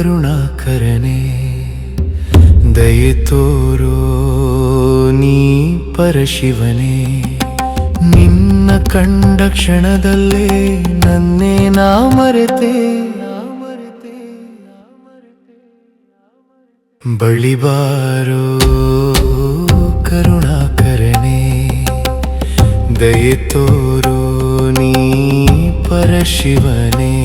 ಕರುಣಾಕರನೇ ದಯೆ ತೋರೋ ನೀ ಪರಶಿವನೇ ನಿನ್ನ ಕಂಡ ಕ್ಷಣದಲ್ಲೇ ನನ್ನೇ ನಾ ಮರೆತೆ ಬಳಿ ಬಾರೋ ಕರುಣಾಕರನೇ ದಯೆ ತೋರೋ ನೀ ಪರಶಿವನೇ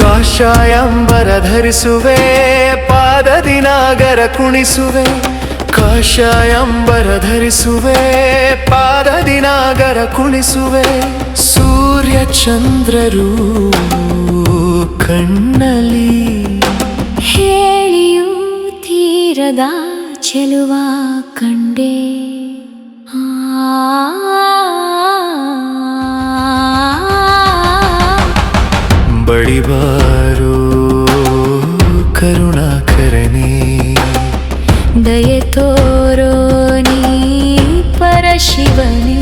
ಕಾಷಾಯಾಂಬರ ಧರಿಸುವೆ ಪಾದದಿ ನಾಗರ ಕುಣಿಸುವೆ ಕಾಷಾಯಾಂಬರ ಧರಿಸುವೆ ಪಾದದಿ ನಾಗರ ಕುಣಿಸುವೆ ಸೂರ್ಯ ಚಂದ್ರರು ಕಣ್ಣಲ್ಲಿ ಹೇಳಿಯೂ ತೀರದ ಚೆಲುವ ಕಂಡೆ ಬಳಿ ಬಾರೋ ಕರುಣಾಕರನೇ ದಯೆ ತೋರೋ ನೀ ಪರಶಿವನೇ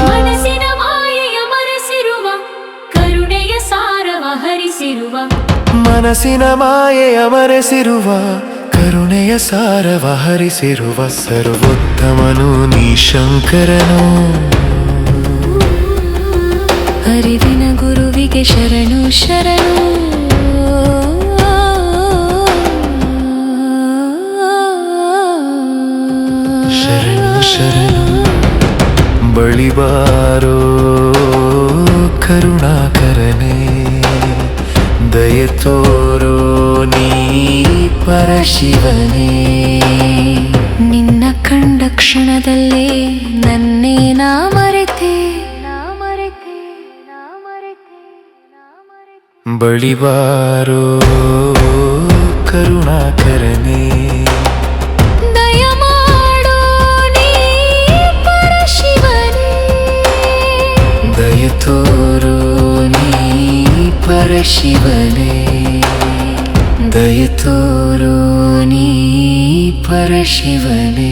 ಮನಸ್ಸಿನ ಮಾಯೆಯ ಮರೆಸಿರುವ ಕರುಣೆಯ ಸಾರವ ಹರಿಸಿರುವ ಮನಸ್ಸಿನ ಮಾಯೆಯ ಮರೆಸಿರುವ ಕರುಣೆಯ ಸಾರವ ಹರಿಸಿರುವ ಸರ್ವೋತ್ತಮನು ನೀ ಶಂಕರನು ಅರಿವಿನ ಗುರುವಿಗೆ ಶರಣು ಶರಣು ಶರಣು ಶರಣು ಬಳಿ ಬಾರೋ ಕರುಣಾಕರನೇ ದಯೆ ತೋರೋ ನೀ ಪರಶಿವನೇ ನಿನ್ನ ಕಂಡ ಕ್ಷಣದಲ್ಲೇ ನನ್ನೇ ನಾ ಮರೆತೆ ಬಳಿ ಬಾರೋ ಕರುಣಾಕರನೇ ದಯ ಮಾಡೋ ನೀ ಪರಶಿವನೇ ದಯೆ ತೋರೋ ನೀ ಪರಶಿವನೇ ದಯೆ ತೋರೋ ನೀ ಪರಶಿವನೇ